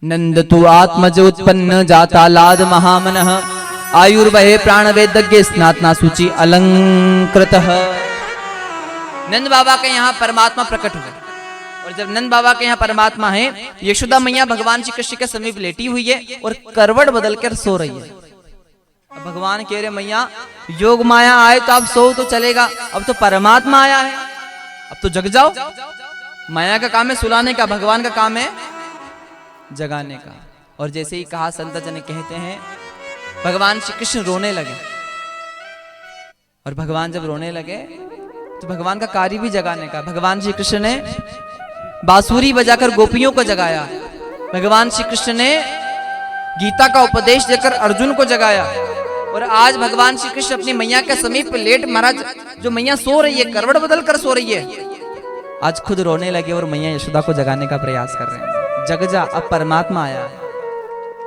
नंद तु आत्मज उत्पन्न जाता लाद महामनः आयुर्वहे प्राणवेदज्ञ स्नातना सूचि अलंकृत। नंद बाबा के यहाँ परमात्मा प्रकट हुए और जब नंद बाबा के यहाँ परमात्मा है, यशोदा मैया भगवान श्री कृष्ण के समीप लेटी हुई है और करवट बदलकर सो रही है। अब भगवान कह रहे मैया योग माया आए तो आप सो तो चलेगा, अब तो परमात्मा आया है, अब तो जग जाओ। माया का काम है सुलाने का, भगवान का काम है जगाने का। और जैसे ही कहा संत जन कहते हैं भगवान श्री कृष्ण रोने लगे और भगवान जब रोने लगे तो भगवान का कार्य भी जगाने का। भगवान श्री कृष्ण ने बांसुरी बजाकर गोपियों को जगाया, भगवान श्री कृष्ण ने गीता का उपदेश देकर अर्जुन को जगाया और आज भगवान श्री कृष्ण अपनी मैया के समीप लेट महाराज जो मैया सो रही है, करवट बदल कर सो रही है, आज खुद रोने लगे और मैया यशोदा को जगाने का प्रयास कर रहे हैं। जग जा, अब परमात्मा आया है।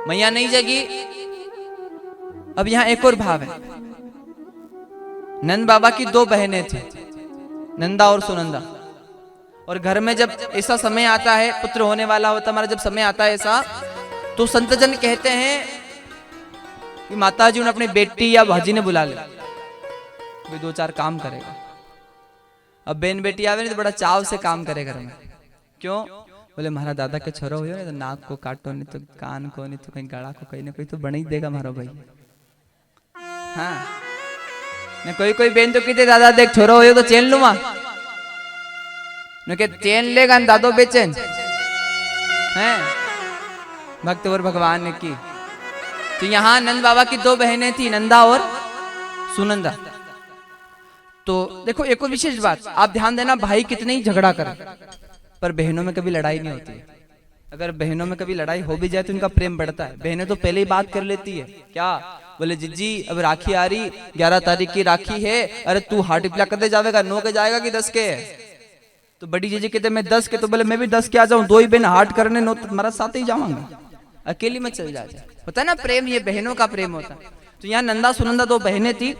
मैया नहीं जगी। अब यहां एक और भाव है। नंद बाबा की दो बहनें थी, नंदा और सुनंदा, और घर में जब ऐसा समय आता है, पुत्र होने वाला होता हमारा जब समय आता है ऐसा, तो संत जन कहते हैं कि माता जी ने अपनी बेटी या भाजी ने बुला लिया, वे दो चार काम करेगा। अब बहन बेटी आवे नहीं तो बड़ा चाव से काम करे घर में। क्यों? बोले हमारा दादा के छोरो हुए तो नाक को काटो, नहीं तो कान को, नहीं तो कहीं गला को, कहीं ना कोई तो बना ही देगा हमारा भाई। हाँ न कोई बहन तो कहते दादा देख छोरो हो तो चैन लूंगा, न के चैन लेगा दादो बेचैन हैं। भक्त और भगवान ने की। तो यहाँ नंद बाबा की दो बहनें थी, नंदा और सुनंदा। तो देखो एक और विशेष बात आप ध्यान देना, भाई कितने ही झगड़ा करे पर बहनों में कभी लड़ाई नहीं होती है। अगर बहनों में कभी लड़ाई हो भी जाए तो इनका प्रेम बढ़ता है। बहनें तो पहले ही बात कर लेती है, क्या बोले जिज्जी अब राखी आ रही, 11 तारीख की राखी है, अरे तू हार्ट टिपला कर जाएगा, 9 के जाएगा कि 10 के? तो बड़ी जीजी कहते मैं 10 के, तो बोले मैं भी 10 के आ जाऊं, दो ही बहन हार्ट करने, 9 तुम्हारा साथ ही जाऊंगा, अकेली में चल जाए। होता है ना प्रेम, ये बहनों का प्रेम होता है। तो यहाँ नंदा सुनंदा दो बहनें थी।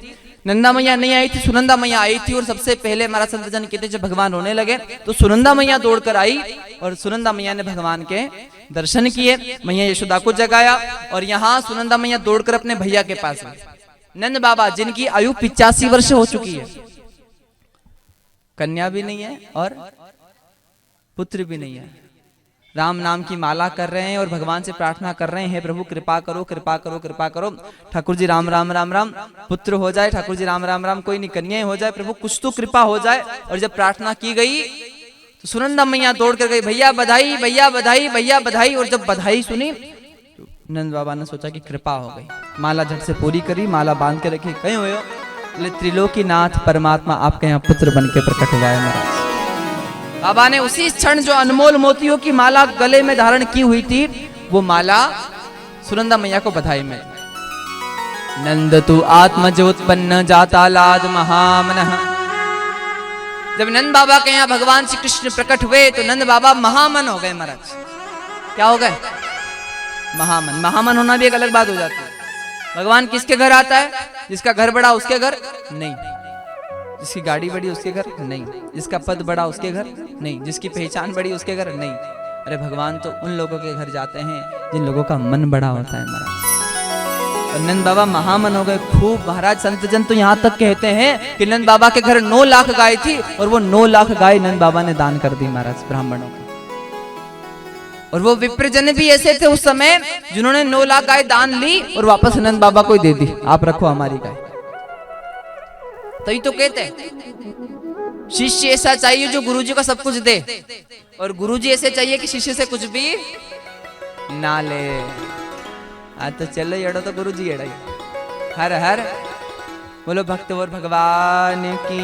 नंदा मैया नहीं आई थी, सुनंदा मैया आई थी। और सबसे पहले हमारा संत जन कहते जब भगवान रोने लगे तो सुनंदा मैया दौड़कर आई और सुनंदा मैया ने भगवान के दर्शन किए, मैया यशोदा को जगाया। और यहाँ सुनंदा मैया दौड़कर अपने भैया के पास गई। नंद बाबा जिनकी आयु 85 वर्ष हो चुकी है, कन्या भी नहीं है और पुत्र भी नहीं है, राम नाम की माला कर रहे हैं और भगवान से प्रार्थना कर रहे हैं, प्रभु कृपा करो कृपा करो कृपा करो, ठाकुर जी राम राम राम राम, पुत्र हो जाए, ठाकुर जी राम राम राम, कोई नहीं कन्या हो जाए, प्रभु कुछ तो कृपा हो जाए। और जब प्रार्थना की गई तो सुनंदा मैया दौड़ कर गई, भैया बधाई भैया बधाई भैया बधाई। और जब बधाई सुनी तो नंद बाबा ने सोचा कि कृपा हो गई, माला झट से पूरी करी, माला बांध के रखी। कहीं हुए हो त्रिलोकीनाथ परमात्मा आपके यहाँ पुत्र बन के प्रकट हुआ है महाराज। बाबा ने उसी क्षण जो अनमोल मोतियों की माला गले में धारण की हुई थी, वो माला सुनंदा मैया को बधाई में। नंद तु आत्मज उत्पन्न जाता लाद महामनः। जब नंद बाबा के यहाँ भगवान श्री कृष्ण प्रकट हुए तो नंद बाबा महामन हो गए महाराज। क्या हो गए? महामन। महामन होना भी एक अलग बात हो जाती है। भगवान किसके घर आता है? जिसका घर बड़ा उसके घर नहीं, जिसकी गाड़ी बड़ी उसके घर नहीं, जिसका पद बड़ा उसके घर नहीं, जिसकी पहचान बड़ी उसके घर नहीं। अरे भगवान तो उन लोगों के घर जाते हैं जिन लोगों का मन बड़ा होता है महाराज। और नंद बाबा महामन हो गए खूब महाराज। संत जन तो यहाँ तक कहते हैं कि नंद बाबा के घर 9 लाख गाय थी और वो 9 लाख गाय नंद बाबा ने दान कर दी महाराज ब्राह्मणों को। और वो विप्रजन भी ऐसे थे उस समय जिन्होंने 9 लाख गाय दान ली और वापस नंद बाबा को दे दी, आप रखो हमारी गाय। तभी तो कहते हैं शिष्य ऐसा चाहिए जो गुरुजी का सब कुछ दे, और गुरुजी ऐसे चाहिए कि शिष्य से कुछ भी ना ले। तो चलो एड़ो तो गुरुजी एड़ा। हर हर बोलो भक्त और भगवान की।